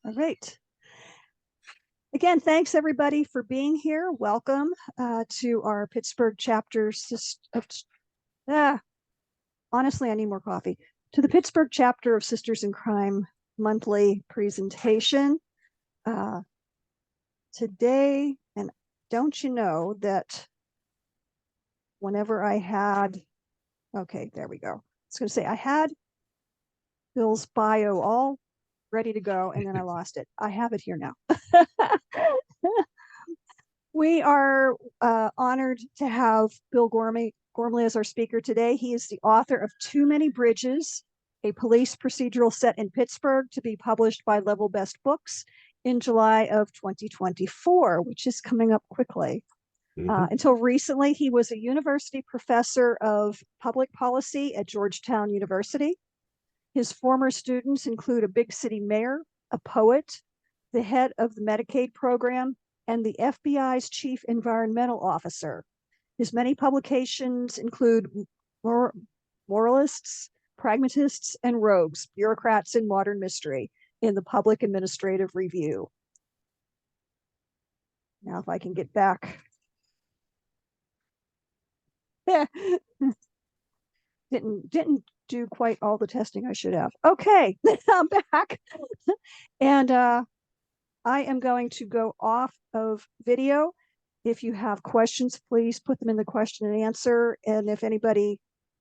All right. Again, thanks everybody for being here. Welcome to our Pittsburgh chapter. Honestly, I need more coffee. To the Pittsburgh chapter of Sisters in Crime monthly presentation. Today, and don't you know that whenever I had, okay, there we go. I was going to say I had Bill's bio all ready to go, and then I lost it. I have it here now. We are honored to have Bill Gormley as our speaker today. He is the author of Too Many Bridges, a police procedural set in Pittsburgh, to be published by Level Best Books in July of 2024, which is coming up quickly. Until recently, he was a university professor of public policy at Georgetown University. His former students include a big city mayor, a poet, the head of the Medicaid program, and the FBI's chief environmental officer. His many publications include Moralists, Pragmatists, and Rogues, Bureaucrats in Modern Mystery in the Public Administrative Review. Now, if I can get back. Didn't do quite all the testing I should have. Okay, I'm back. And I am going to go off of video. If you have questions, please put them in the question and answer. And if anybody,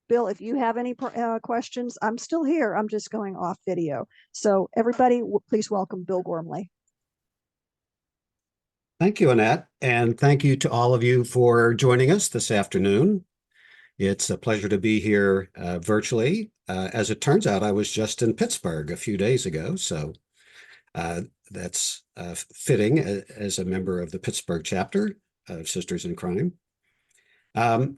Bill, if you have any questions, I'm still here. I'm just going off video. So everybody, please welcome Bill Gormley. Thank you, Annette. And thank you to all of you for joining us this afternoon. It's a pleasure to be here virtually. As it turns out, I was just in Pittsburgh a few days ago, so that's fitting as a member of the Pittsburgh chapter of Sisters in Crime.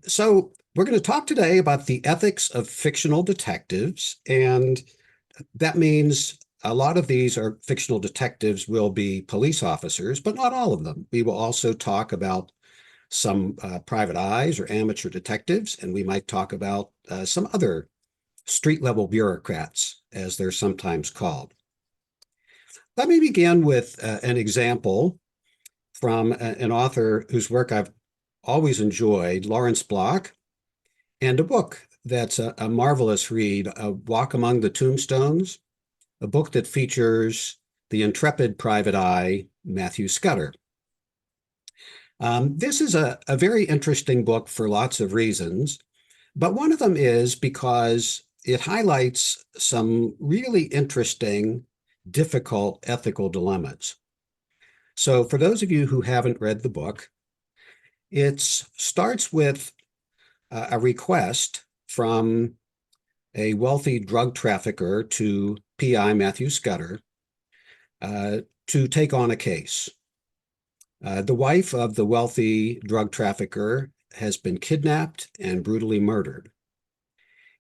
So we're going to talk today about the ethics of fictional detectives, and that means a lot of these are fictional detectives will be police officers, but not all of them. We will also talk about some private eyes or amateur detectives, and we might talk about some other street-level bureaucrats, as they're sometimes called. Let me begin with an example from an author whose work I've always enjoyed, Lawrence Block, and a book that's a marvelous read, A Walk Among the Tombstones, a book that features the intrepid private eye, Matthew Scudder. This is a very interesting book for lots of reasons, but one of them is because it highlights some really interesting, difficult ethical dilemmas. So for those of you who haven't read the book, it starts with a request from a wealthy drug trafficker to PI Matthew Scudder to take on a case. The wife of the wealthy drug trafficker has been kidnapped and brutally murdered.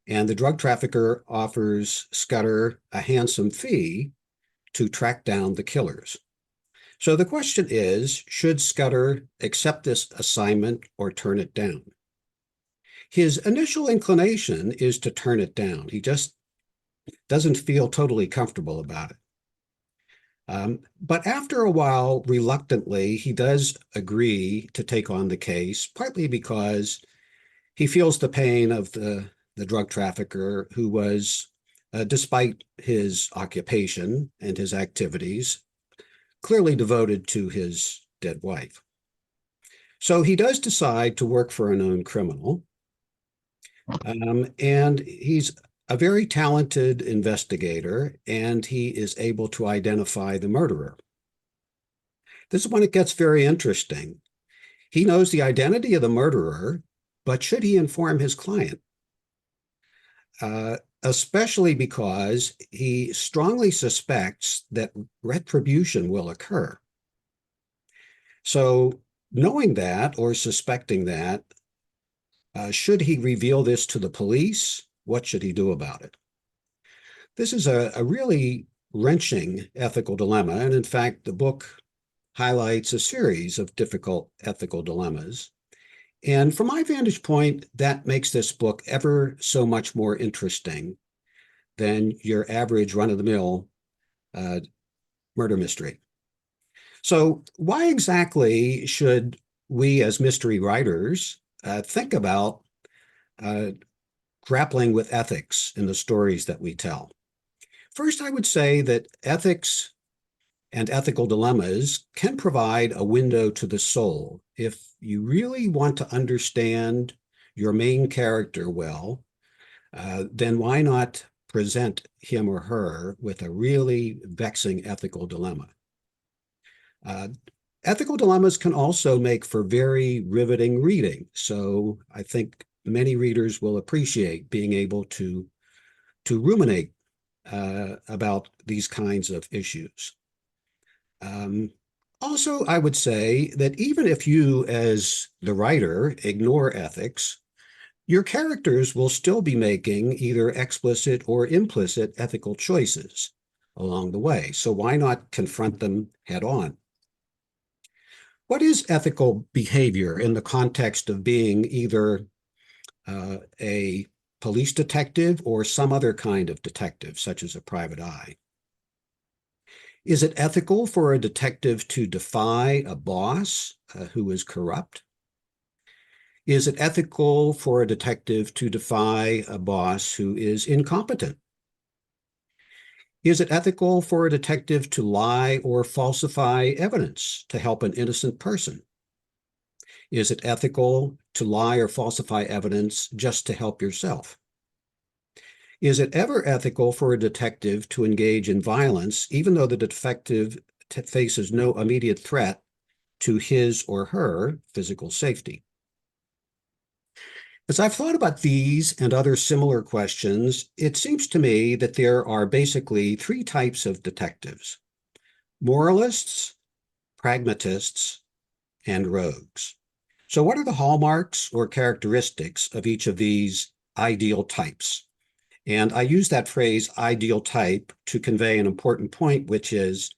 And the drug trafficker offers Scudder a handsome fee to track down the killers. So the question is, should Scudder accept this assignment or turn it down? His initial inclination is to turn it down. He just doesn't feel totally comfortable about it. But after a while, reluctantly, he does agree to take on the case, partly because he feels the pain of the drug trafficker who was, despite his occupation and his activities, clearly devoted to his dead wife. So he does decide to work for a known criminal, and he's a very talented investigator, and he is able to identify the murderer. This is when it gets very interesting. He knows the identity of the murderer, but should he inform his client? Especially because he strongly suspects that retribution will occur. So knowing that or suspecting that, should he reveal this to the police? What should he do about it? This is a really wrenching ethical dilemma. And in fact, the book highlights a series of difficult ethical dilemmas. And from my vantage point, that makes this book ever so much more interesting than your average run-of-the-mill murder mystery. So why exactly should we as mystery writers think about grappling with ethics in the stories that we tell? First, I would say that ethics and ethical dilemmas can provide a window to the soul. If you really want to understand your main character well, then why not present him or her with a really vexing ethical dilemma? Uh, Ethical dilemmas can also make for very riveting reading. So I think many readers will appreciate being able to ruminate about these kinds of issues. Also, I would say that even if you, as the writer, ignore ethics, your characters will still be making either explicit or implicit ethical choices along the way. So why not confront them head on? What is ethical behavior in the context of being either a police detective or some other kind of detective, such as a private eye? Is it ethical for a detective to defy a boss who is corrupt? Is it ethical for a detective to defy a boss who is incompetent? Is it ethical for a detective to lie or falsify evidence to help an innocent person? Is it ethical to lie or falsify evidence just to help yourself? Is it ever ethical for a detective to engage in violence, even though the detective faces no immediate threat to his or her physical safety? As I've thought about these and other similar questions, it seems to me that there are basically three types of detectives: moralists, pragmatists, and rogues. So what are the hallmarks or characteristics of each of these ideal types? And I use that phrase ideal type to convey an important point, which is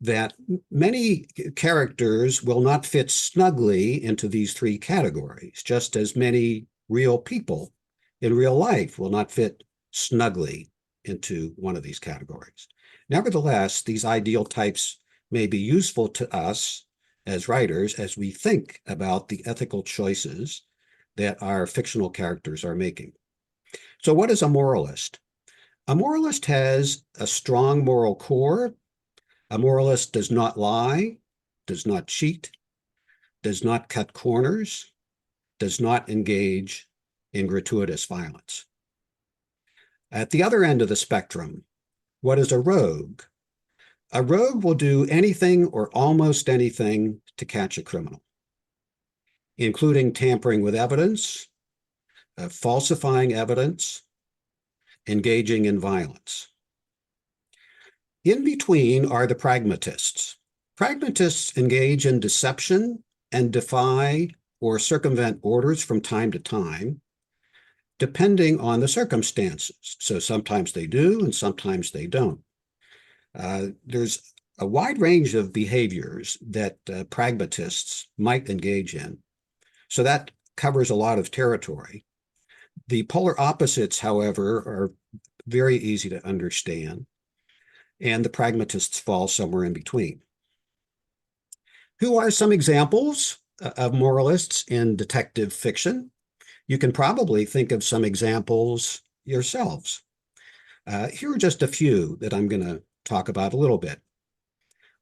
that many characters will not fit snugly into these three categories, just as many real people in real life will not fit snugly into one of these categories. Nevertheless, these ideal types may be useful to us as writers as we think about the ethical choices that our fictional characters are making. So what is a moralist? A moralist has a strong moral core. A moralist does not lie, does not cheat, does not cut corners, does not engage in gratuitous violence. At the other end of the spectrum, what is a rogue? A rogue will do anything or almost anything to catch a criminal, including tampering with evidence, falsifying evidence, engaging in violence. In between are the pragmatists. Pragmatists engage in deception and defy or circumvent orders from time to time, depending on the circumstances. So sometimes they do and sometimes they don't. There's a wide range of behaviors that pragmatists might engage in. So that covers a lot of territory. The polar opposites, however, are very easy to understand, and the pragmatists fall somewhere in between. Who are some examples of moralists in detective fiction? You can probably think of some examples yourselves. Here are just a few that I'm going to talk about a little bit.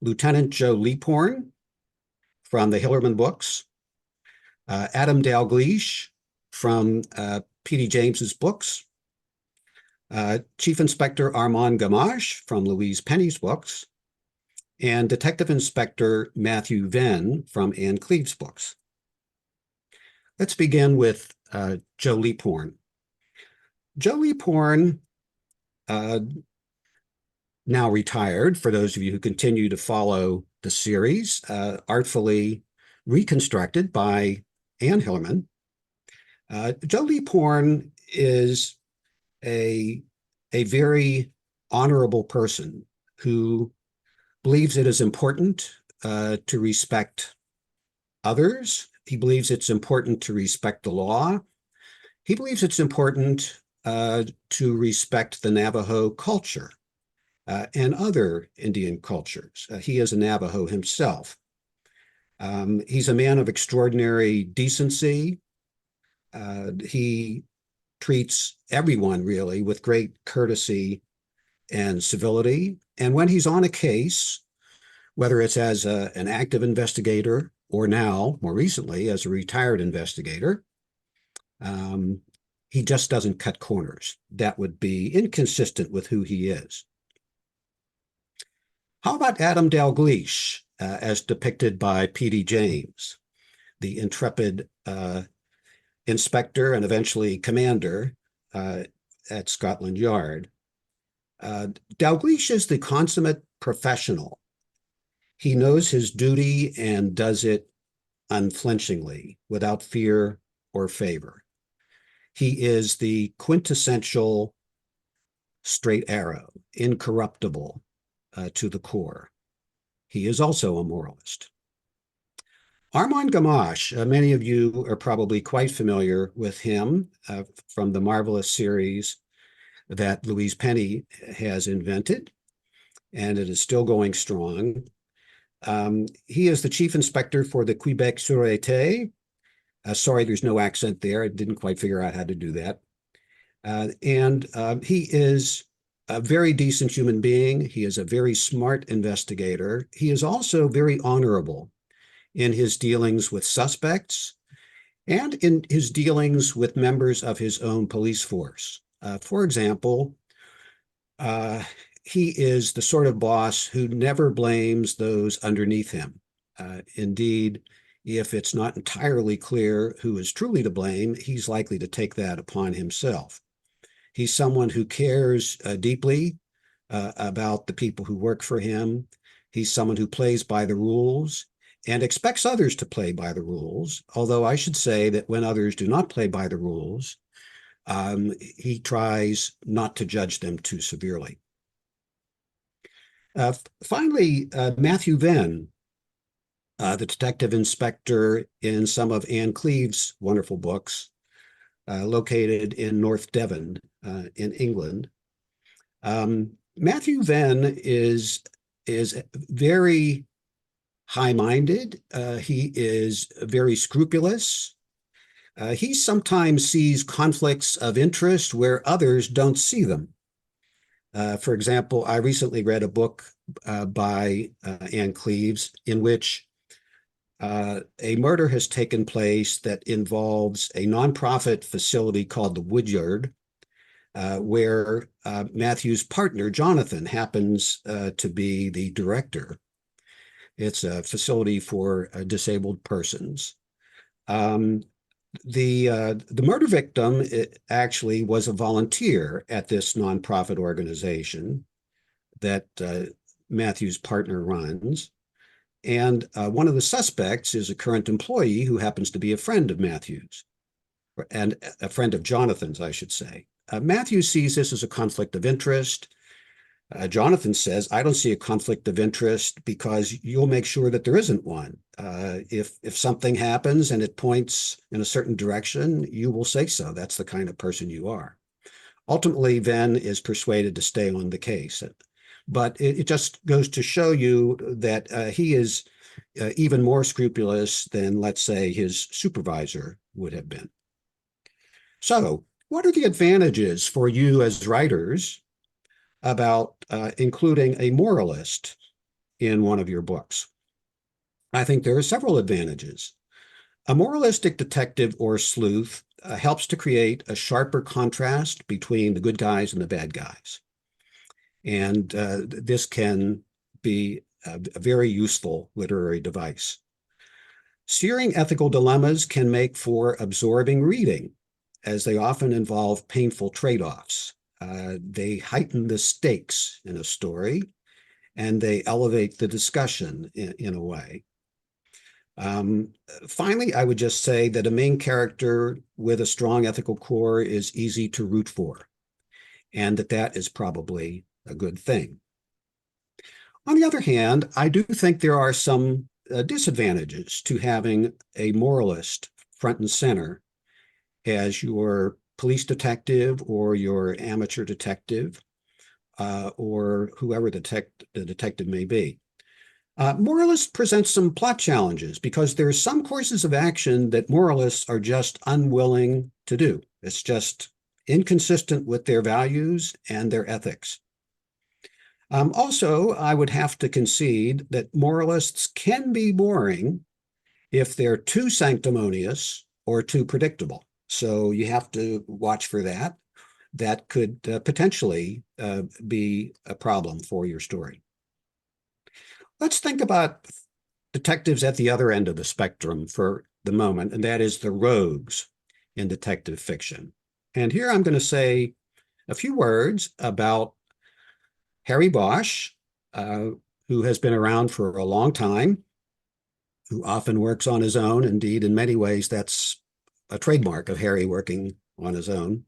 Lieutenant Joe Leaphorn from the Hillerman books, Adam Dalgleish from P.D. James's books, Chief Inspector Armand Gamache from Louise Penny's books, and Detective Inspector Matthew Venn from Anne Cleeve's books. Let's begin with Joe Leaphorn. Joe Leaphorn, now retired, for those of you who continue to follow the series, artfully reconstructed by Anne Hillerman. Joe Leaphorn is a very honorable person who believes it is important to respect others. He believes it's important to respect the law. He believes it's important to respect the Navajo culture. and other Indian cultures. He is a Navajo himself. He's a man of extraordinary decency. He treats everyone really with great courtesy and civility. And when he's on a case, whether it's as an active investigator or now, more recently, as a retired investigator, he just doesn't cut corners. That would be inconsistent with who he is. How about Adam Dalgleish, as depicted by P.D. James, the intrepid inspector and eventually commander at Scotland Yard? Dalgleish is the consummate professional. He knows his duty and does it unflinchingly, without fear or favor. He is the quintessential straight arrow, incorruptible to the core. He is also a moralist. Armand Gamache, many of you are probably quite familiar with him from the marvelous series that Louise Penny has invented, and it is still going strong. He is the chief inspector for the Quebec Sûreté. Sorry, there's no accent there. I didn't quite figure out how to do that. And he is a very decent human being. He is a very smart investigator. He is also very honorable in his dealings with suspects and in his dealings with members of his own police force. For example, he is the sort of boss who never blames those underneath him. Indeed, if it's not entirely clear who is truly to blame, he's likely to take that upon himself. He's someone who cares deeply about the people who work for him. He's someone who plays by the rules and expects others to play by the rules, although I should say that when others do not play by the rules, he tries not to judge them too severely. Finally, Matthew Venn, the detective inspector in some of Anne Cleeve's wonderful books, located in North Devon in England. Matthew Venn is very high-minded. He is very scrupulous. He sometimes sees conflicts of interest where others don't see them. For example, I recently read a book by Anne Cleeves in which a murder has taken place that involves a nonprofit facility called the Woodyard, where Matthew's partner, Jonathan, happens to be the director. It's a facility for disabled persons. The murder victim actually was a volunteer at this nonprofit organization that Matthew's partner runs. And one of the suspects is a current employee who happens to be a friend of Matthew's, and a friend of Jonathan's, I should say. Matthew sees this as a conflict of interest. Jonathan says, I don't see a conflict of interest because you'll make sure that there isn't one. If something happens and it points in a certain direction, you will say so. That's the kind of person you are. Ultimately, Venn is persuaded to stay on the case. But it just goes to show you that he is even more scrupulous than, let's say, his supervisor would have been. So, what are the advantages for you as writers about including a moralist in one of your books? I think there are several advantages. A moralistic detective or sleuth helps to create a sharper contrast between the good guys and the bad guys. And this can be a very useful literary device. Searing ethical dilemmas can make for absorbing reading, as they often involve painful trade-offs. They heighten the stakes in a story, and they elevate the discussion in a way. Finally, I would just say that a main character with a strong ethical core is easy to root for, and that is probably a good thing. On the other hand, I do think there are some disadvantages to having a moralist front and center as your police detective or your amateur detective. or whoever the detective may be. Moralists present some plot challenges because there are some courses of action that moralists are just unwilling to do. It's just inconsistent with their values and their ethics. Also, I would have to concede that moralists can be boring if they're too sanctimonious or too predictable. So you have to watch for that. That could potentially be a problem for your story. Let's think about detectives at the other end of the spectrum for the moment, and that is the rogues in detective fiction. And here I'm going to say a few words about Harry Bosch, who has been around for a long time, who often works on his own. Indeed, in many ways, that's a trademark of Harry, working on his own,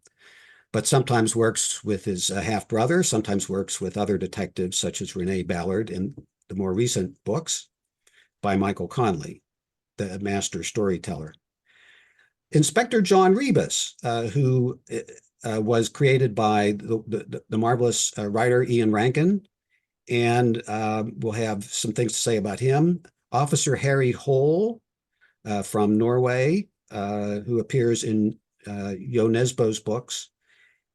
but sometimes works with his half-brother, sometimes works with other detectives such as Renee Ballard in the more recent books by Michael Conley, the master storyteller. Inspector John Rebus, who was created by the marvelous writer Ian Rankin, and we'll have some things to say about him. Officer Harry Hole from Norway, who appears in Jo Nesbø's books.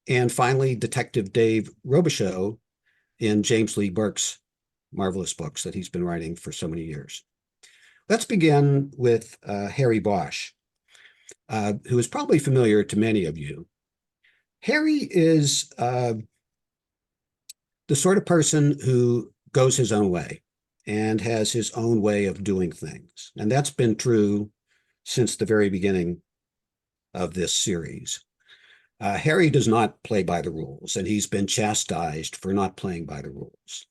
And finally, Detective Dave Robichaux in James Lee Burke's marvelous books that he's been writing for so many years. Let's begin with Harry Bosch, who is probably familiar to many of you. Harry is the sort of person who goes his own way and has his own way of doing things. And that's been true since the very beginning of this series. Harry does not play by the rules, and he's been chastised for not playing by the rules.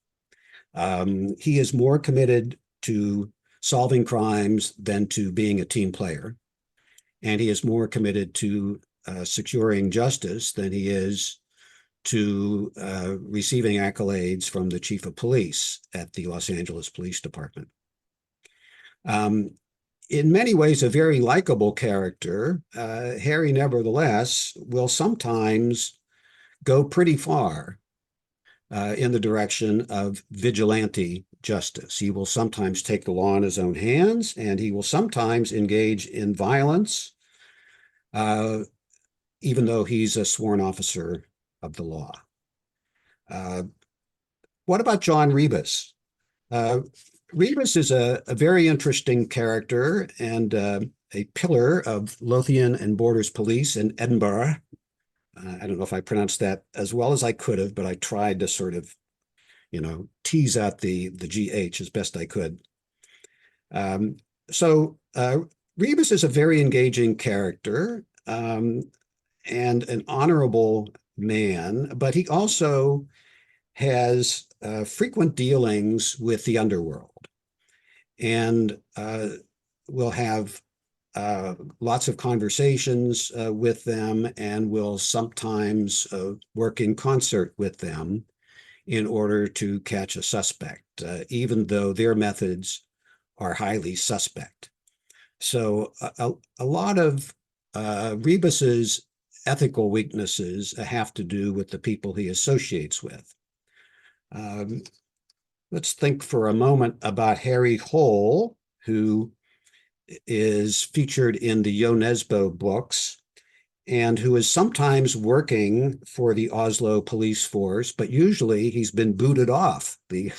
He is more committed to solving crimes than to being a team player, and he is more committed to securing justice than he is to receiving accolades from the chief of police at the Los Angeles Police Department. In many ways, a very likable character, Harry, nevertheless, will sometimes go pretty far in the direction of vigilante justice. He will sometimes take the law in his own hands, and he will sometimes engage in violence, even though he's a sworn officer of the law. What about John Rebus? Rebus is a very interesting character and a pillar of Lothian and Borders Police in Edinburgh. I don't know if I pronounced that as well as I could have, but I tried to sort of, tease out the GH as best I could. So Rebus is a very engaging character and an honorable man, but he also has frequent dealings with the underworld, and will have lots of conversations with them, and will sometimes work in concert with them in order to catch a suspect, even though their methods are highly suspect. So a lot of Rebus's ethical weaknesses have to do with the people he associates with. Let's think for a moment about Harry Hole, who is featured in the Jo Nesbø books and who is sometimes working for the Oslo police force, but usually he's been booted off the,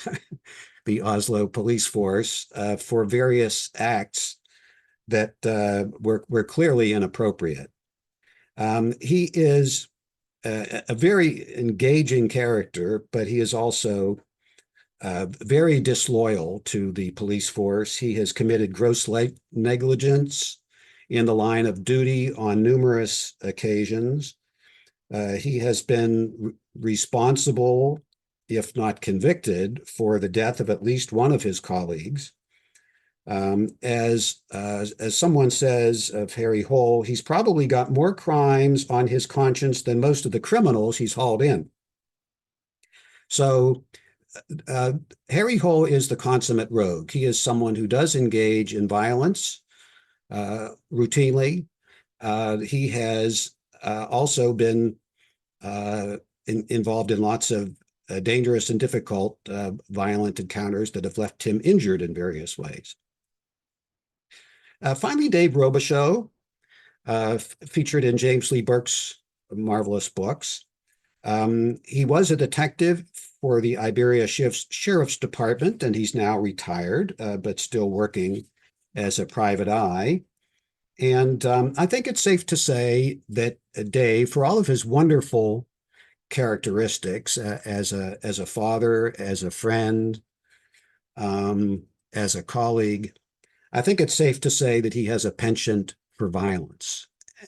the Oslo police force for various acts that were clearly inappropriate. He is a very engaging character, but he is also very disloyal to the police force. He has committed gross negligence in the line of duty on numerous occasions. He has been responsible, if not convicted, for the death of at least one of his colleagues. As someone says of Harry Hole, he's probably got more crimes on his conscience than most of the criminals he's hauled in. So Harry Hole is the consummate rogue. He is someone who does engage in violence routinely. He has also been involved in lots of dangerous and difficult violent encounters that have left him injured in various ways. Finally, Dave Robichaux, featured in James Lee Burke's marvelous books. He was a detective for the Iberia Sheriff's Department, and he's now retired, but still working as a private eye. And I think it's safe to say that Dave, for all of his wonderful characteristics as a father, as a friend, as a colleague, I think it's safe to say that he has a penchant for violence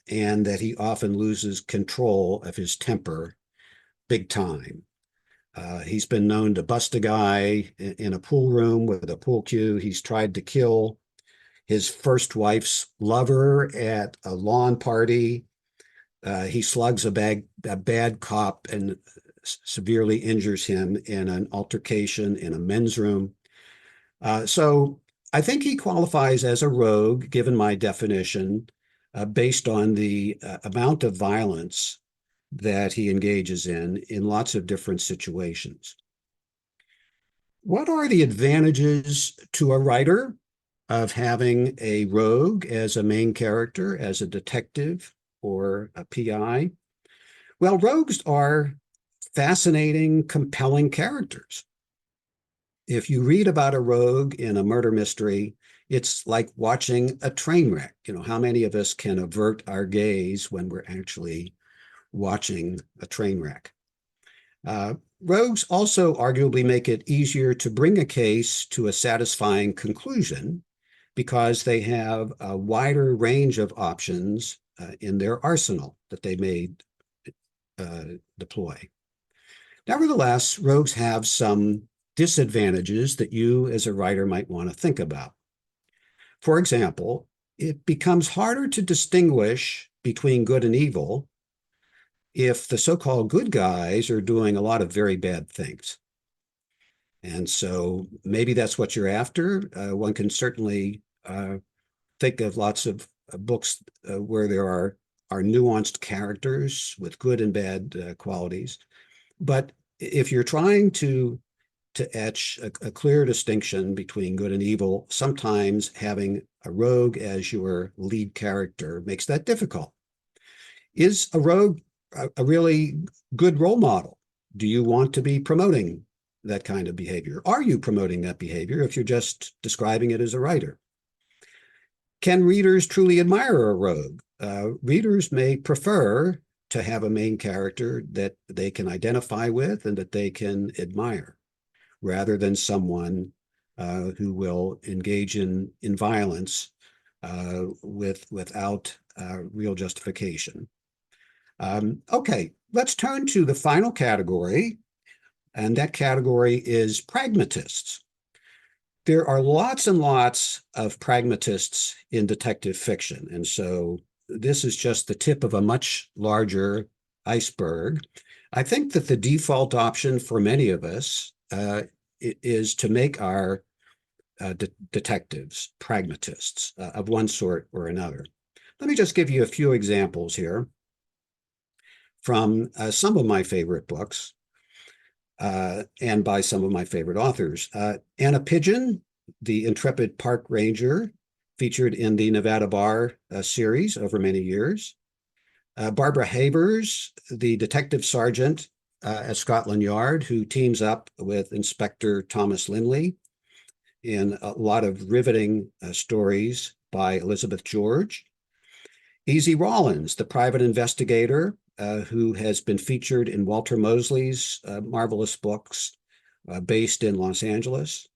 and that he often loses control of his temper big time. He's been known to bust a guy in a pool room with a pool cue. He's tried to kill his first wife's lover at a lawn party. He slugs a bad cop and severely injures him in an altercation in a men's room. So I think he qualifies as a rogue, given my definition, based on the amount of violence that he engages in lots of different situations. What are the advantages to a writer of having a rogue as a main character, as a detective or a PI? Well, rogues are fascinating, compelling characters. If you read about a rogue in a murder mystery, it's like watching a train wreck. How many of us can avert our gaze when we're actually watching a train wreck? Rogues also arguably make it easier to bring a case to a satisfying conclusion because they have a wider range of options in their arsenal that they may deploy. Nevertheless, rogues have some disadvantages that you as a writer might want to think about. For example, it becomes harder to distinguish between good and evil if the so-called good guys are doing a lot of very bad things. And so maybe that's what you're after. One can certainly think of lots of books where there are nuanced characters with good and bad qualities. But if you're trying to etch a clear distinction between good and evil, sometimes having a rogue as your lead character makes that difficult. Is a rogue a really good role model? Do you want to be promoting that kind of behavior? Are you promoting that behavior if you're just describing it as a writer? Can readers truly admire a rogue? Readers may prefer to have a main character that they can identify with and that they can admire, rather than someone who will engage in violence without real justification. Okay, let's turn to the final category, and that category is pragmatists. There are lots and lots of pragmatists in detective fiction, and so this is just the tip of a much larger iceberg. I think that the default option for many of us is to make our detectives pragmatists of one sort or another. Let me just give you a few examples here from some of my favorite books and by some of my favorite authors. Anna Pigeon, the intrepid park ranger, featured in the Nevada Bar series over many years. Barbara Havers, the detective sergeant at Scotland Yard, who teams up with Inspector Thomas Linley in a lot of riveting stories by Elizabeth George. Easy Rawlins, the private investigator who has been featured in Walter Mosley's marvelous books based in Los Angeles.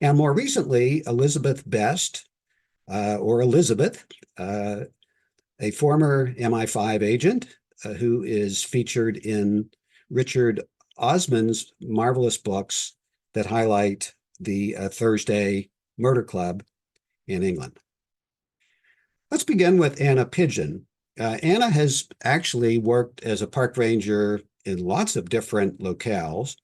And more recently, Elizabeth Best, or Elizabeth, a former MI5 agent who is featured in Richard Osman's marvelous books that highlight the Thursday Murder Club in England. Let's begin with Anna Pigeon. Anna has actually worked as a park ranger in lots of different locales.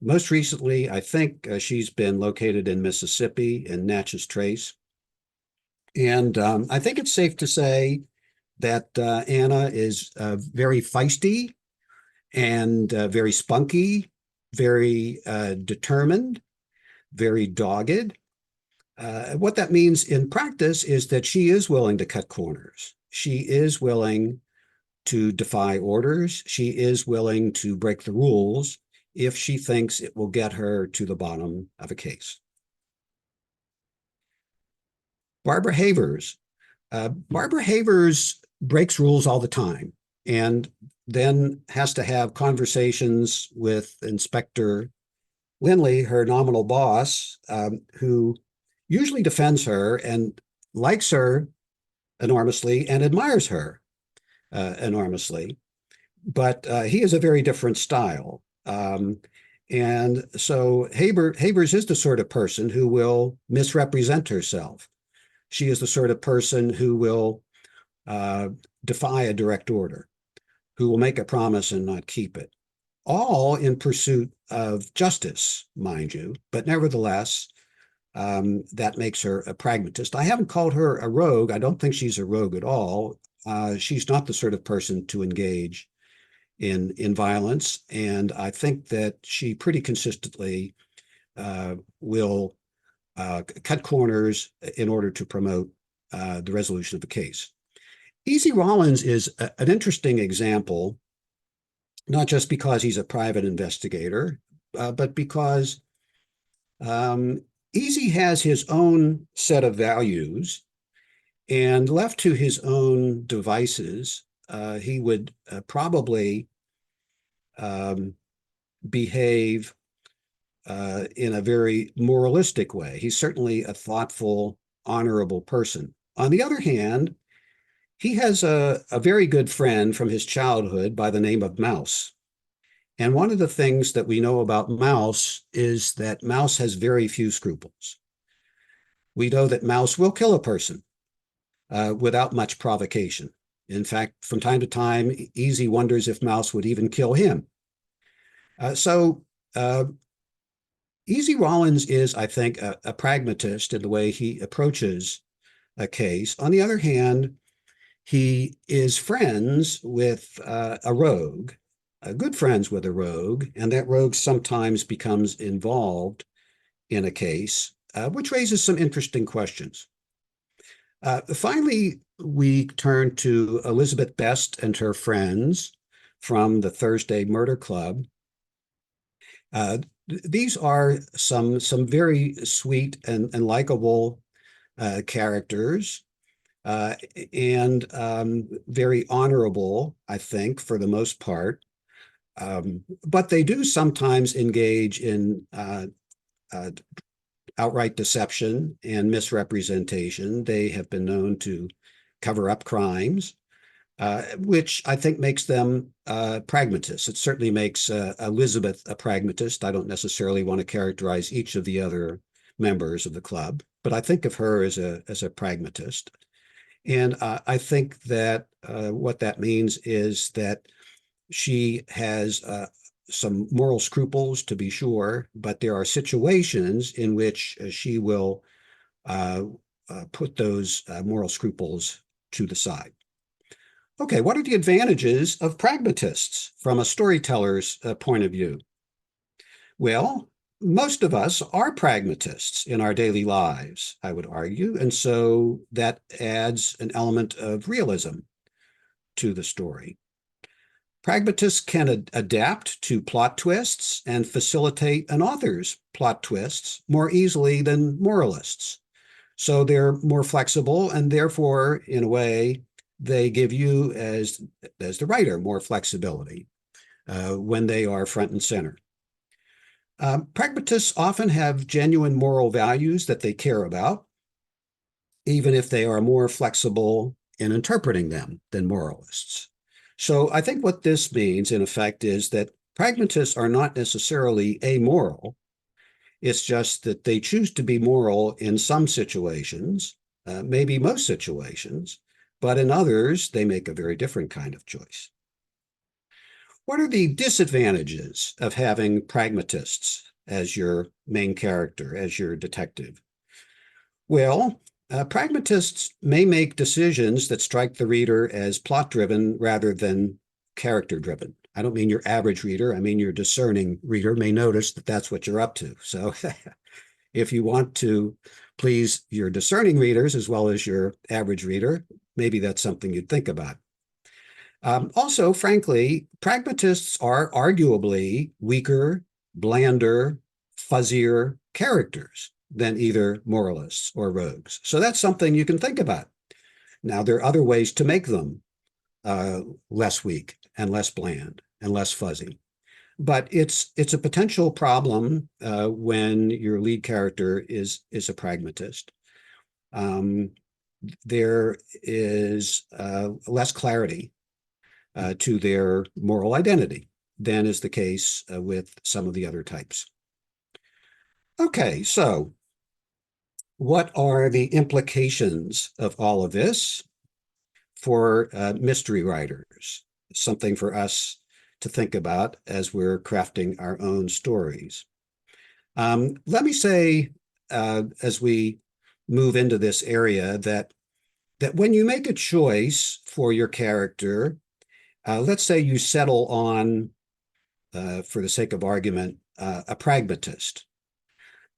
Most recently, I think she's been located in Mississippi in Natchez Trace. And I think it's safe to say that Anna is very feisty and very spunky very determined, very dogged. What that means in practice is that she is willing to cut corners. She is willing to defy orders. She is willing to break the rules if she thinks it will get her to the bottom of a case. Barbara Havers. Barbara Havers breaks rules all the time and then has to have conversations with Inspector Lindley, her nominal boss, who usually defends her and likes her enormously and admires her enormously. But he has a very different style. And so Havers is the sort of person who will misrepresent herself. She is the sort of person who will defy a direct order, who will make a promise and not keep it, all in pursuit of justice, mind you, but nevertheless, that makes her a pragmatist. I haven't called her a rogue. I don't think she's a rogue at all. She's not the sort of person to engage in violence, and I think that she pretty consistently will cut corners in order to promote the resolution of the case. Easy Rawlins is an interesting example, not just because he's a private investigator, but because Easy has his own set of values, and left to his own devices, he would probably behave in a very moralistic way. He's certainly a thoughtful, honorable person. On the other hand, he has a very good friend from his childhood by the name of Mouse. And one of the things that we know about Mouse is that Mouse has very few scruples. We know that Mouse will kill a person without much provocation. In fact, from time to time, Easy wonders if Mouse would even kill him. So Easy Rawlins is, I think, a pragmatist in the way he approaches a case. On the other hand, he is friends with a rogue, good friends with a rogue, and that rogue sometimes becomes involved in a case, which raises some interesting questions. Finally, we turn to Elizabeth Best and her friends from the Thursday Murder Club. These are some very sweet and likable characters, and very honorable, I think, for the most part. But they do sometimes engage in outright deception and misrepresentation. They have been known to cover up crimes, which I think makes them pragmatists. It certainly makes Elizabeth a pragmatist. I don't necessarily want to characterize each of the other members of the club, but I think of her as a pragmatist. And I think that what that means is that she has some moral scruples, to be sure, but there are situations in which she will put those moral scruples to the side. Okay, what are the advantages of pragmatists from a storyteller's point of view? Well, most of us are pragmatists in our daily lives, I would argue, and so that adds an element of realism to the story. Pragmatists can adapt to plot twists and facilitate an author's plot twists more easily than moralists. So they're more flexible, and therefore, in a way, they give you, as the writer, more flexibility when they are front and center. Pragmatists often have genuine moral values that they care about, even if they are more flexible in interpreting them than moralists. So I think what this means, in effect, is that pragmatists are not necessarily amoral. It's just that they choose to be moral in some situations, maybe most situations, but in others, they make a very different kind of choice. What are the disadvantages of having pragmatists as your main character, as your detective? Well, pragmatists may make decisions that strike the reader as plot-driven rather than character-driven. I don't mean your average reader, I mean your discerning reader may notice that that's what you're up to. So if you want to please your discerning readers as well as your average reader, maybe that's something you'd think about. Also, frankly, pragmatists are arguably weaker, blander, fuzzier characters than either moralists or rogues. So that's something you can think about. Now, there are other ways to make them less weak and less bland and less fuzzy. But it's a potential problem when your lead character is a pragmatist. There is less clarity to their moral identity than is the case with some of the other types. Okay, so what are the implications of all of this for mystery writers? Something for us to think about as we're crafting our own stories. Let me say, as we move into this area, that when you make a choice for your character, let's say you settle on, for the sake of argument, a pragmatist.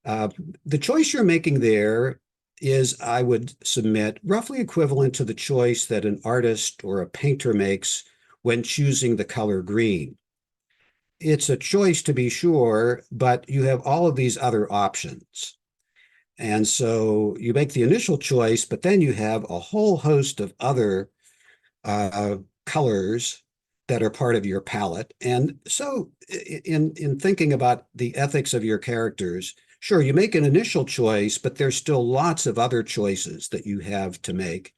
The choice you're making there is, I would submit, roughly equivalent to the choice that an artist or a painter makes when choosing the color green. It's a choice to be sure, but you have all of these other options. And so you make the initial choice, but then you have a whole host of other colors that are part of your palette. And so in thinking about the ethics of your characters, sure, you make an initial choice, but there's still lots of other choices that you have to make.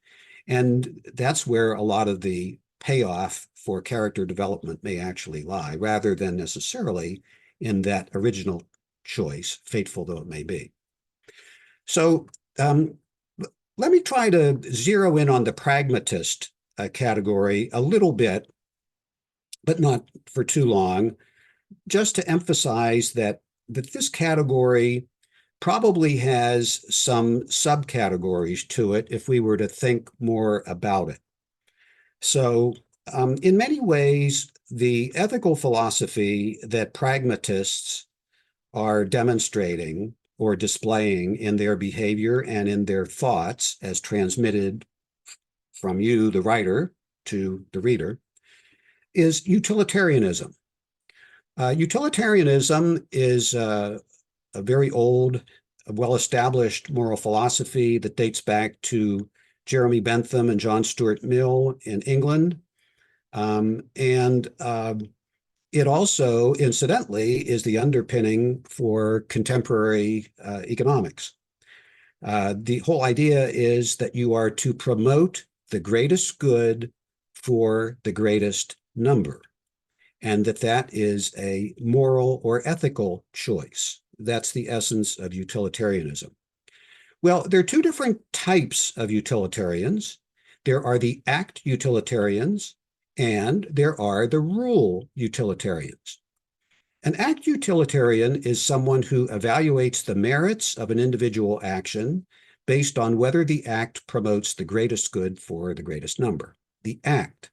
And that's where a lot of the payoff for character development may actually lie, rather than necessarily in that original choice, fateful though it may be. So let me try to zero in on the pragmatist category a little bit, but not for too long, just to emphasize that this category probably has some subcategories to it if we were to think more about it. So in many ways, the ethical philosophy that pragmatists are demonstrating or displaying in their behavior and in their thoughts as transmitted from you, the writer, to the reader, is utilitarianism. Utilitarianism is a very old, well-established moral philosophy that dates back to Jeremy Bentham and John Stuart Mill in England. It also, incidentally, is the underpinning for contemporary economics. The whole idea is that you are to promote the greatest good for the greatest number, and that is a moral or ethical choice. That's the essence of utilitarianism. Well, there are two different types of utilitarians. There are the act utilitarians, and there are the rule utilitarians. An act utilitarian is someone who evaluates the merits of an individual action based on whether the act promotes the greatest good for the greatest number, the act.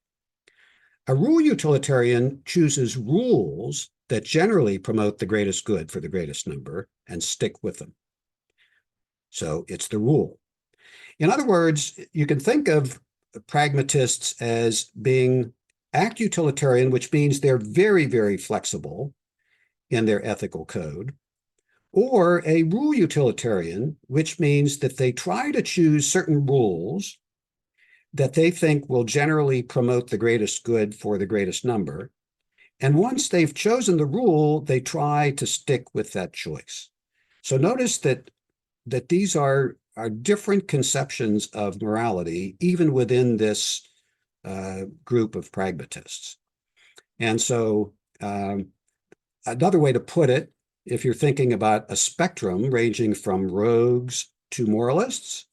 A rule utilitarian chooses rules that generally promote the greatest good for the greatest number and stick with them. So it's the rule. In other words, you can think of pragmatists as being act utilitarian, which means they're very, very flexible in their ethical code, or a rule utilitarian, which means that they try to choose certain rules that they think will generally promote the greatest good for the greatest number. And once they've chosen the rule, they try to stick with that choice. So notice that these are different conceptions of morality, even within this group of pragmatists. And so another way to put it, if you're thinking about a spectrum ranging from rogues to moralists,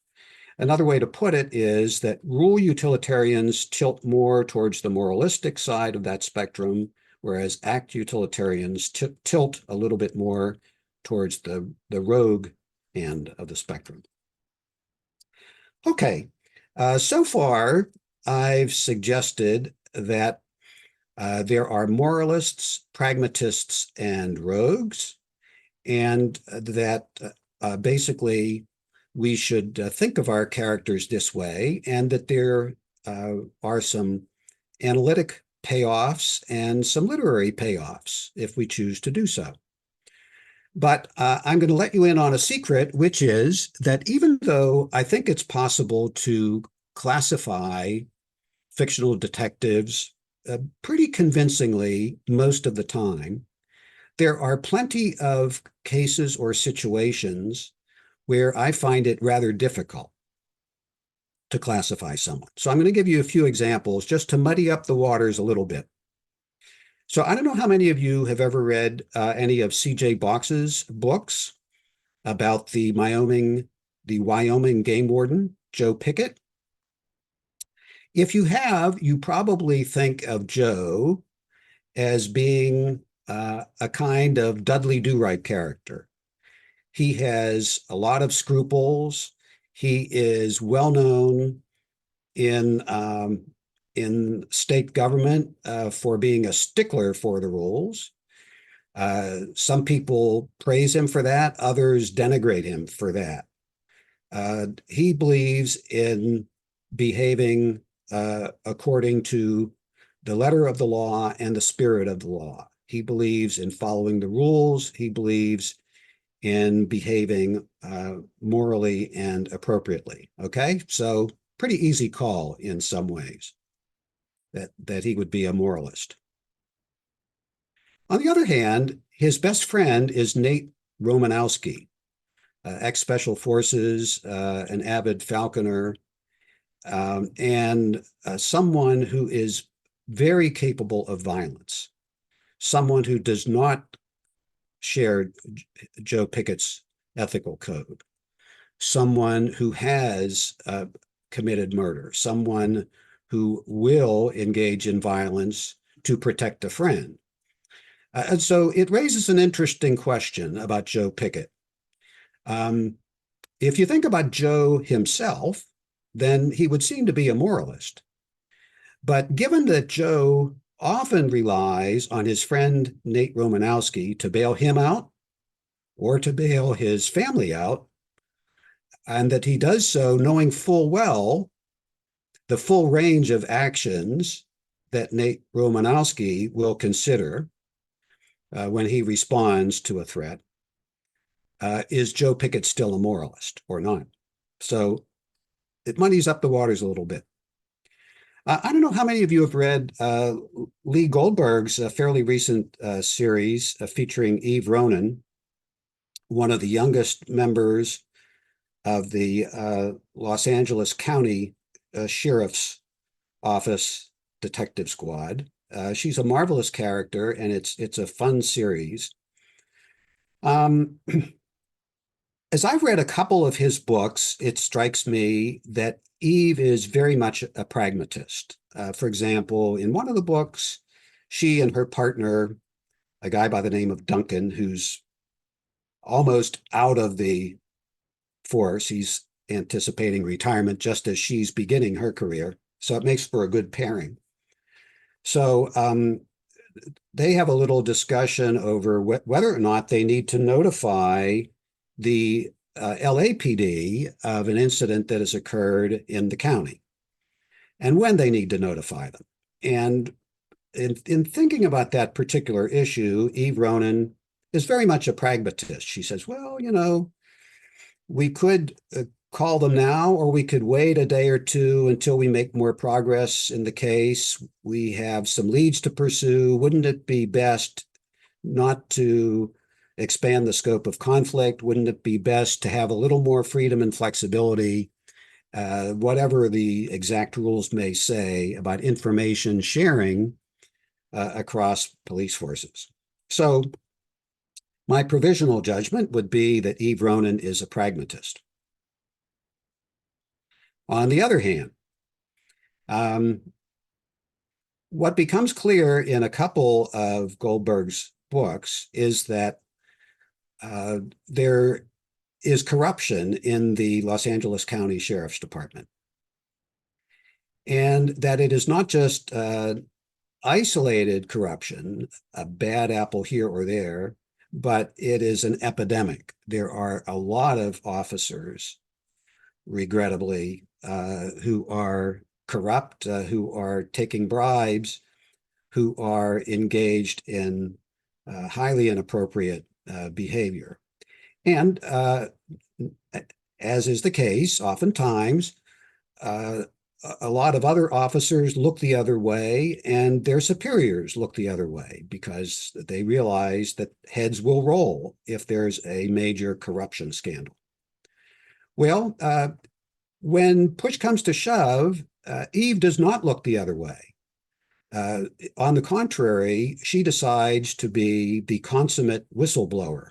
another way to put it is that rule utilitarians tilt more towards the moralistic side of that spectrum, whereas act utilitarians tilt a little bit more towards the rogue end of the spectrum. Okay, so far I've suggested that There are moralists, pragmatists, and rogues, and that basically we should think of our characters this way, and that there are some analytic payoffs and some literary payoffs if we choose to do so. But I'm going to let you in on a secret, which is that even though I think it's possible to classify fictional detectives pretty convincingly most of the time, there are plenty of cases or situations where I find it rather difficult to classify someone. So I'm going to give you a few examples just to muddy up the waters a little bit. So I don't know how many of you have ever read any of C.J. Box's books about the Wyoming game warden, Joe Pickett. If you have, you probably think of Joe as being a kind of Dudley Do-Right character. He has a lot of scruples. He is well known in state government for being a stickler for the rules. Some people praise him for that. Others denigrate him for that. He believes in behaving according to the letter of the law and the spirit of the law. He believes in following the rules. He believes in behaving morally and appropriately. Okay, so pretty easy call in some ways that he would be a moralist. On the other hand, his best friend is Nate Romanowski, ex-Special Forces, an avid falconer, and someone who is very capable of violence, someone who does not share Joe Pickett's ethical code, someone who has committed murder, someone who will engage in violence to protect a friend. And so it raises an interesting question about Joe Pickett. If you think about Joe himself, then he would seem to be a moralist. But given that Joe often relies on his friend Nate Romanowski to bail him out or to bail his family out, and that he does so knowing full well the full range of actions that Nate Romanowski will consider when he responds to a threat, is Joe Pickett still a moralist or not? So it muddies up the waters a little bit. I don't know how many of you have read Lee Goldberg's fairly recent series featuring Eve Ronan, one of the youngest members of the Los Angeles County Sheriff's Office Detective Squad. She's a marvelous character, and it's a fun series. As I've read a couple of his books, it strikes me that Eve is very much a pragmatist. For example, in one of the books, she and her partner, a guy by the name of Duncan, who's almost out of the force, he's anticipating retirement just as she's beginning her career. So it makes for a good pairing. So they have a little discussion over whether or not they need to notify the LAPD of an incident that has occurred in the county and when they need to notify them. And in thinking about that particular issue, Eve Ronan is very much a pragmatist. She says, well, you know, we could call them now, or we could wait a day or two until we make more progress in the case. We have some leads to pursue. Wouldn't it be best not to expand the scope of conflict? Wouldn't it be best to have a little more freedom and flexibility, whatever the exact rules may say about information sharing across police forces? So my provisional judgment would be that Eve Ronan is a pragmatist. On the other hand, what becomes clear in a couple of Goldberg's books is that there is corruption in the Los Angeles County Sheriff's Department, and that it is not just isolated corruption, a bad apple here or there, but it is an epidemic. There are a lot of officers, regrettably, who are corrupt, who are taking bribes, who are engaged in highly inappropriate behavior. And as is the case, oftentimes, a lot of other officers look the other way and their superiors look the other way because they realize that heads will roll if there's a major corruption scandal. Well, when push comes to shove, Eve does not look the other way. On the contrary, she decides to be the consummate whistleblower,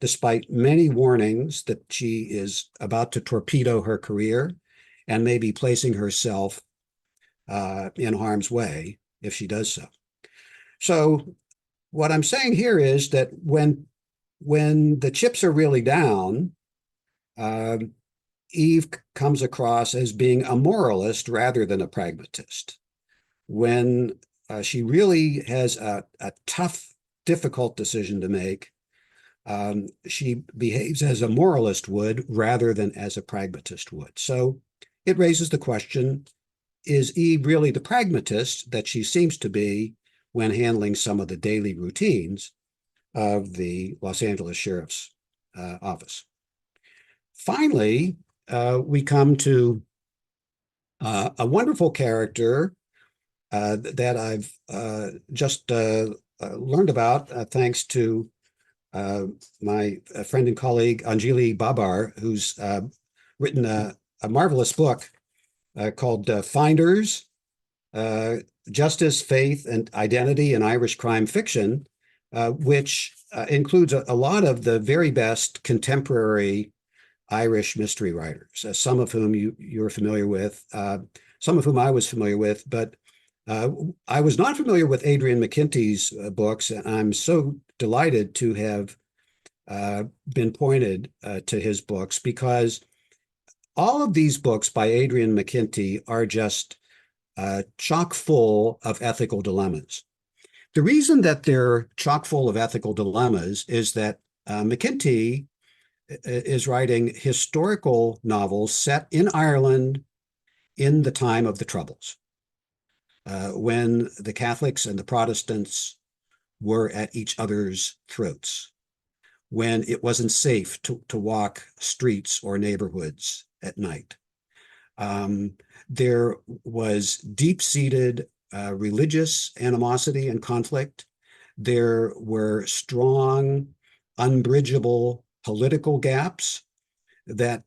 despite many warnings that she is about to torpedo her career and may be placing herself in harm's way if she does so. So what I'm saying here is that when the chips are really down, Eve comes across as being a moralist rather than a pragmatist. When she really has a tough, difficult decision to make, she behaves as a moralist would rather than as a pragmatist would. So it raises the question, is Eve really the pragmatist that she seems to be when handling some of the daily routines of the Los Angeles Sheriff's Office? Finally, we come to a wonderful character that I've just learned about thanks to my friend and colleague Anjali Babar, who's written a marvelous book called Finders, Justice, Faith, and Identity in Irish Crime Fiction, which includes a lot of the very best contemporary Irish mystery writers, some of whom you're familiar with, some of whom I was familiar with, but I was not familiar with Adrian McKinty's books, and I'm so delighted to have been pointed to his books because all of these books by Adrian McKinty are just chock full of ethical dilemmas. The reason that they're chock full of ethical dilemmas is that McKinty is writing historical novels set in Ireland in the time of the Troubles, when the Catholics and the Protestants were at each other's throats, when it wasn't safe to walk streets or neighborhoods at night. There was deep-seated religious animosity and conflict. There were strong, unbridgeable political gaps that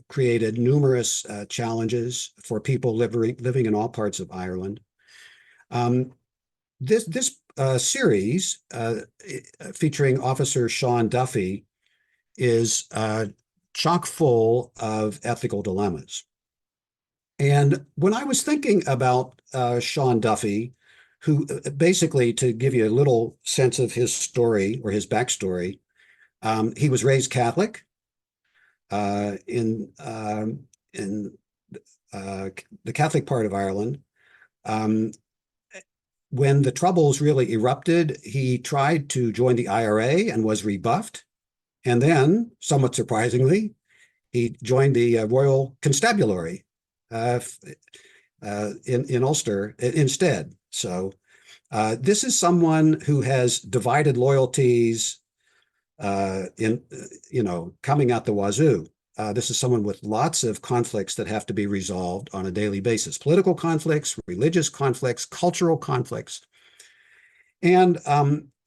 created numerous challenges for people living in all parts of Ireland. This series featuring Officer Sean Duffy is chock full of ethical dilemmas. And when I was thinking about Sean Duffy, who basically, to give you a little sense of his story or his backstory, he was raised Catholic in the Catholic part of Ireland. When the Troubles really erupted, he tried to join the IRA and was rebuffed. And then, somewhat surprisingly, he joined the Royal Constabulary in Ulster instead. So this is someone who has divided loyalties coming out the wazoo. This is someone with lots of conflicts that have to be resolved on a daily basis. Political conflicts, religious conflicts, cultural conflicts. And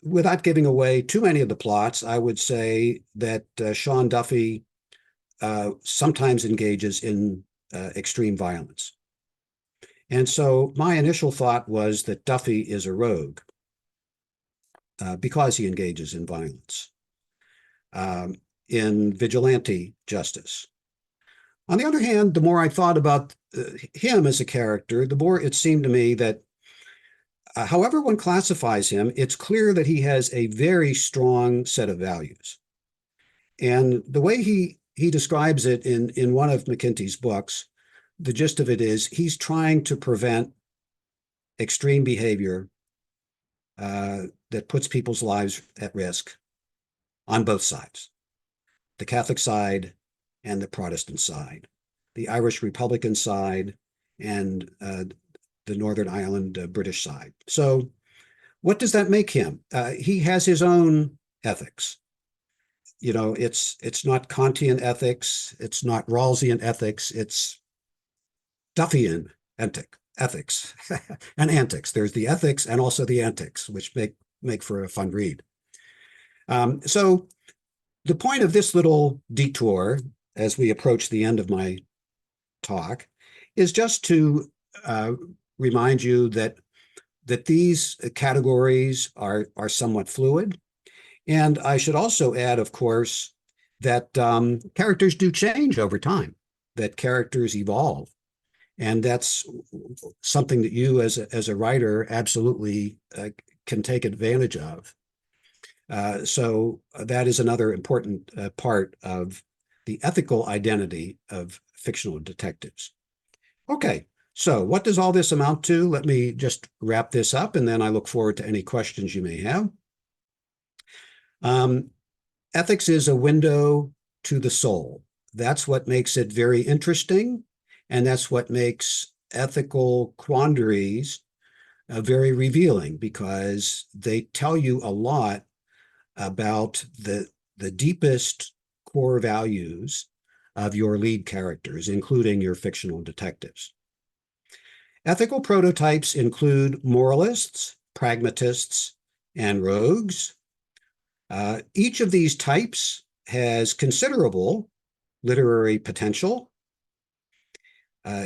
without giving away too many of the plots, I would say that Sean Duffy sometimes engages in extreme violence. And so my initial thought was that Duffy is a rogue because he engages in violence, in vigilante justice. On the other hand, the more I thought about him as a character, the more it seemed to me that however one classifies him, it's clear that he has a very strong set of values. And the way he describes it in one of McKinty's books, the gist of it is he's trying to prevent extreme behavior that puts people's lives at risk on both sides, the Catholic side and the Protestant side, the Irish Republican side and the Northern Ireland British side. So what does that make him? He has his own ethics. You know, it's not Kantian ethics, it's not Rawlsian ethics, it's Duffian ethics and antics. There's the ethics and also the antics, which make for a fun read. So the point of this little detour, as we approach the end of my talk, is just to remind you that these categories are somewhat fluid. And I should also add, of course, that characters do change over time, that characters evolve. And that's something that you as a writer absolutely can take advantage of. So that is another important part of the ethical identity of fictional detectives. Okay, so what does all this amount to? Let me just wrap this up, and then I look forward to any questions you may have. Ethics is a window to the soul. That's what makes it very interesting, and that's what makes ethical quandaries very revealing, because they tell you a lot about the deepest core values of your lead characters, including your fictional detectives. Ethical prototypes include moralists, pragmatists, and rogues. Each of these types has considerable literary potential.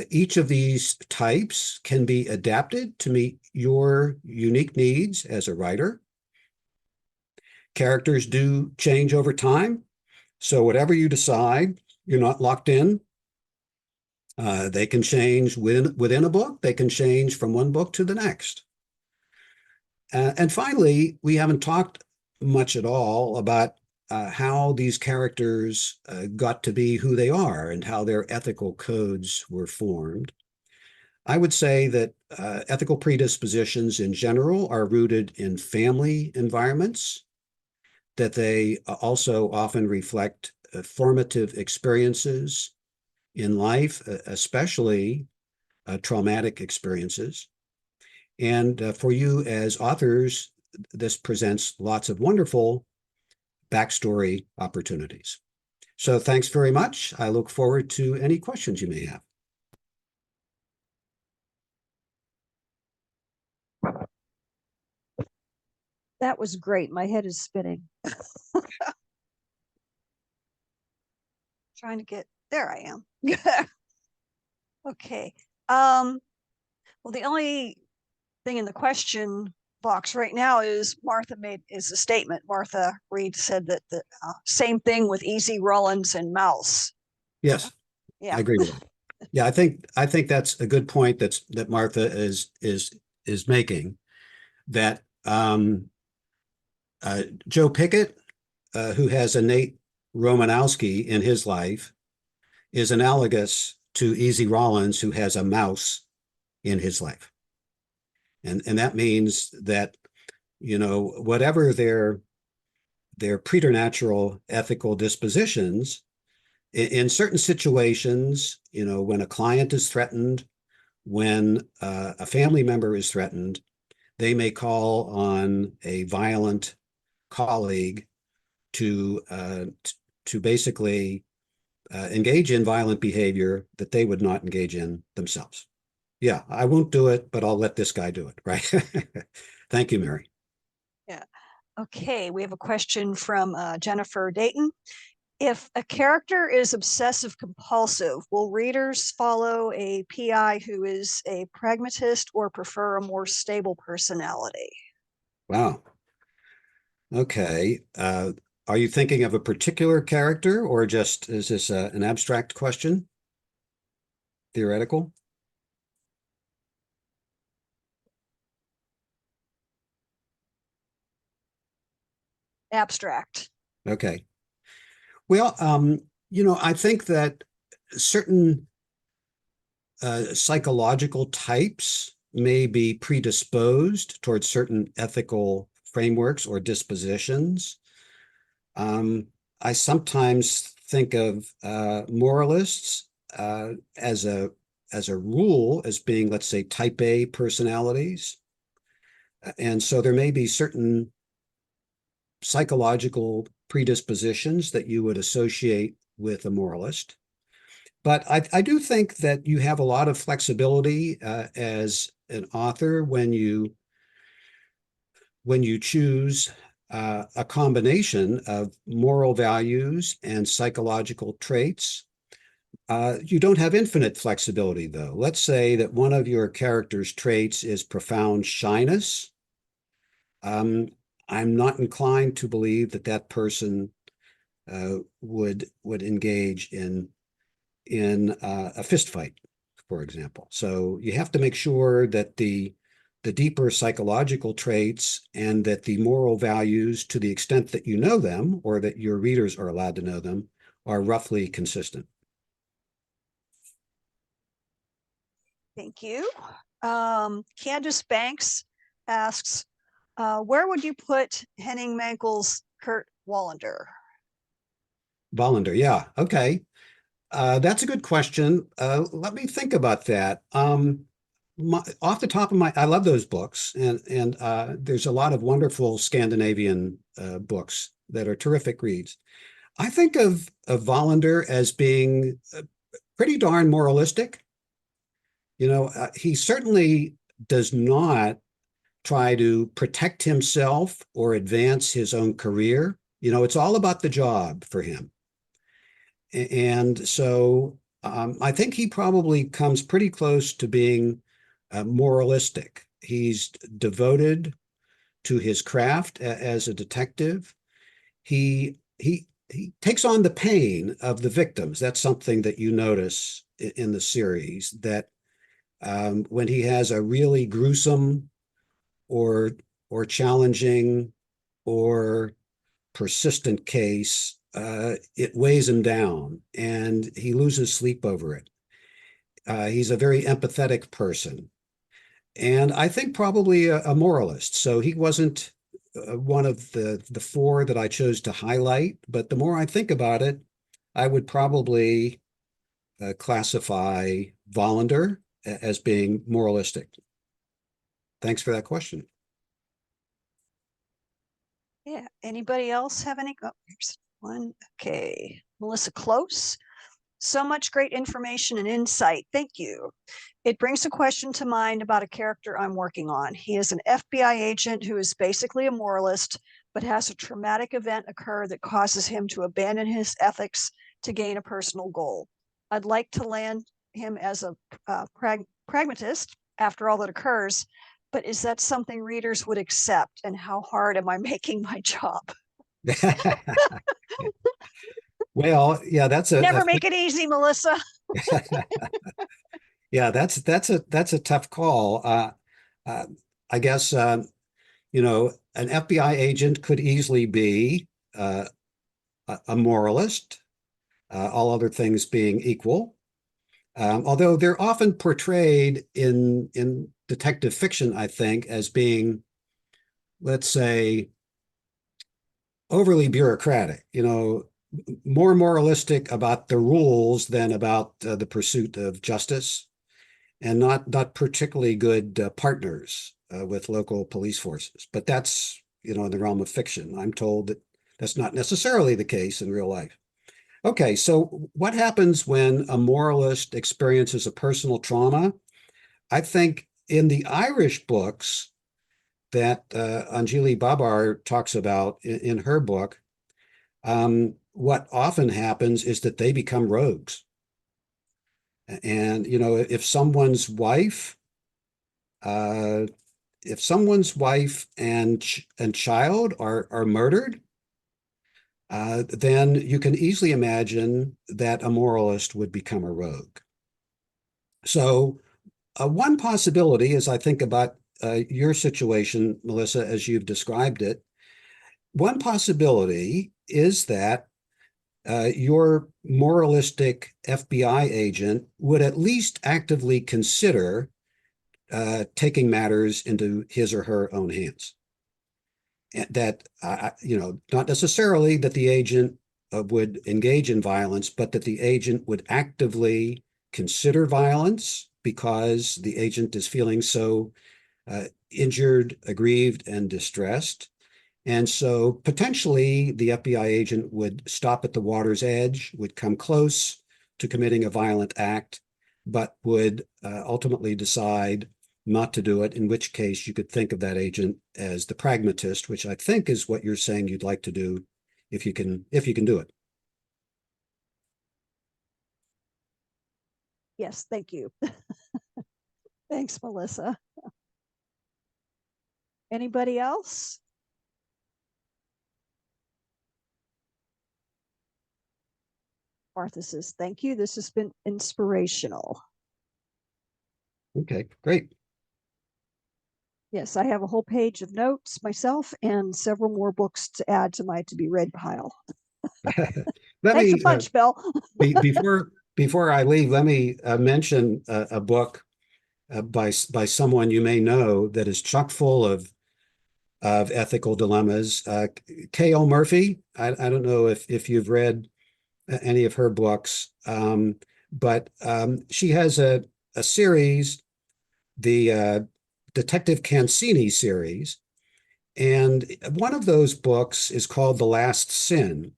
Each of these types can be adapted to meet your unique needs as a writer. Characters do change over time, so whatever you decide, you're not locked in. They can change within a book. They can change from one book to the next. And finally, we haven't talked much at all about how these characters got to be who they are and how their ethical codes were formed. I would say that ethical predispositions in general are rooted in family environments, that they also often reflect formative experiences in life, especially traumatic experiences. And for you as authors, this presents lots of wonderful backstory opportunities. So thanks very much. I look forward to any questions you may have. That was great. My head is spinning. Trying to get there. I am. Okay. Well, the only thing in the question box right now is is a statement. Martha Reed said that the same thing with Easy Rollins and Mouse. Yes, Yeah. I agree with that. Yeah, I think that's a good point that Martha is making. That Joe Pickett, who has a Nate Romanowski in his life, is analogous to Easy Rollins, who has a mouse in his life. And that means that, you know, whatever their preternatural ethical dispositions, in certain situations, you know, when a client is threatened, when a family member is threatened, they may call on a violent colleague to basically engage in violent behavior that they would not engage in themselves. Yeah, I won't do it, but I'll let this guy do it, right? Thank you, Mary. Yeah. Okay, we have a question from Jennifer Dayton. If a character is obsessive compulsive, will readers follow a PI who is a pragmatist or prefer a more stable personality? Wow. Okay. Are you thinking of a particular character, or just is this an abstract question? Theoretical? Abstract. Okay. Well, you know, I think that certain psychological types may be predisposed towards certain ethical frameworks or dispositions. I sometimes think of moralists as a rule as being, let's say, type A personalities. And so there may be certain psychological predispositions that you would associate with a moralist. But I do think that you have a lot of flexibility as an author when you choose a combination of moral values and psychological traits. You don't have infinite flexibility, though. Let's say that one of your character's traits is profound shyness. I'm not inclined to believe that that person would engage in a fist fight, for example. So you have to make sure that the deeper psychological traits and that the moral values, to the extent that you know them or that your readers are allowed to know them, are roughly consistent. Thank you. Candace Banks asks, where would you put Henning Mankel's Kurt Wallander? Wallander, yeah, okay. That's a good question. Let me think about that. Off the top of my, I love those books, and there's a lot of wonderful Scandinavian books that are terrific reads. I think of Wallander as being pretty darn moralistic. You know, he certainly does not try to protect himself or advance his own career. You know, it's all about the job for him. And so I think he probably comes pretty close to being moralistic. He's devoted to his craft as a detective. He takes on the pain of the victims. That's something that you notice in the series, that when he has a really gruesome or challenging or persistent case, it weighs him down and he loses sleep over it. He's a very empathetic person, and I think probably a moralist. So he wasn't one of the four that I chose to highlight, but the more I think about it, I would probably classify Wallander as being moralistic. Thanks for that question. Yeah. Anybody else have any? Oh, here's one. Okay. Melissa Close. So much great information and insight. Thank you. It brings a question to mind about a character I'm working on. He is an FBI agent who is basically a moralist, but has a traumatic event occur that causes him to abandon his ethics to gain a personal goal. I'd like to land him as a pragmatist after all that occurs, but is that something readers would accept? And how hard am I making my job? Well, yeah, that's Never make it easy, Melissa. yeah, that's a tough call. I guess you know, an FBI agent could easily be a moralist, all other things being equal. Although they're often portrayed in detective fiction, I think, as being, let's say, overly bureaucratic. You know, more moralistic about the rules than about the pursuit of justice, and not particularly good partners with local police forces. But that's, you know, in the realm of fiction. I'm told that that's not necessarily the case in real life. Okay, so what happens when a moralist experiences a personal trauma? I think in the Irish books that Anjali Babar talks about in her book, what often happens is that they become rogues. And, you know, uh, if someone's wife and child are murdered, then you can easily imagine that a moralist would become a rogue. So one possibility, as I think about your situation, Melissa, as you've described it, one possibility is that your moralistic FBI agent would at least actively consider taking matters into his or her own hands. That, not necessarily that the agent would engage in violence, but that the agent would actively consider violence because the agent is feeling so injured, aggrieved, and distressed. And so potentially the FBI agent would stop at the water's edge, would come close to committing a violent act, but would ultimately decide not to do it, in which case you could think of that agent as the pragmatist, which I think is what you're saying you'd like to do if you can do it. Yes, thank you. Thanks, Melissa. Anybody else? Martha says, thank you. This has been inspirational. Okay, great. Yes, I have a whole page of notes myself and several more books to add to my to be read pile. Let Thanks me a bunch, Bill. before I leave, let me mention a book by someone you may know that is chock full of ethical dilemmas. K.L. Murphy. I don't know if you've read any of her books, but she has a series, the Detective Cancini series, and one of those books is called The Last Sin.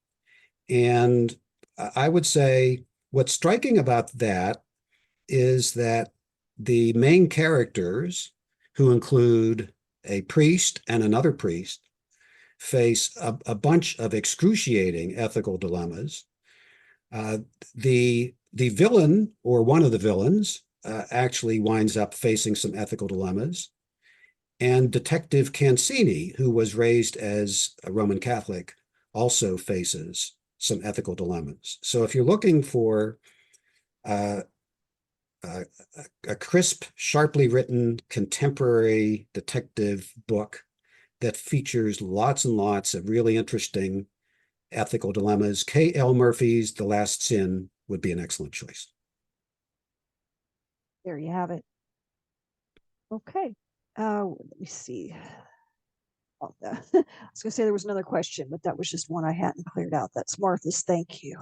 And I would say what's striking about that is that the main characters, who include a priest and another priest, face a bunch of excruciating ethical dilemmas. Uh, the villain, or one of the villains, actually winds up facing some ethical dilemmas. And Detective Cancini, who was raised as a Roman Catholic, also faces some ethical dilemmas. So if you're looking for uh, a crisp, sharply written, contemporary detective book that features lots and lots of really interesting ethical dilemmas, K.L. Murphy's The Last Sin would be an excellent choice. There you have it. Okay. Let me see. Oh, I was going to say there was another question, but that was just one I hadn't cleared out. That's Martha's. Thank you.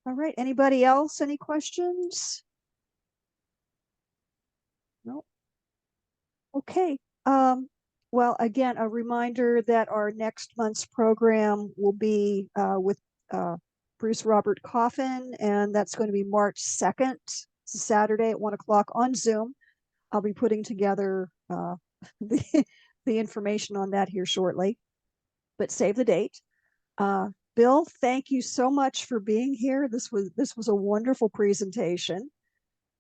All right. Anybody else? Any questions? No. Okay. Well, again, a reminder that our next month's program will be with Bruce Robert Coffin, and that's going to be March 2nd. It's a Saturday at 1 o'clock on Zoom. I'll be putting together the, the information on that here shortly, but save the date. Bill, thank you so much for being here. This was a wonderful presentation.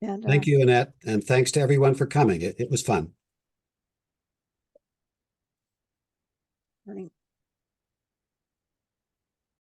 And Thank you, Annette, and thanks to everyone for coming. It was fun. learning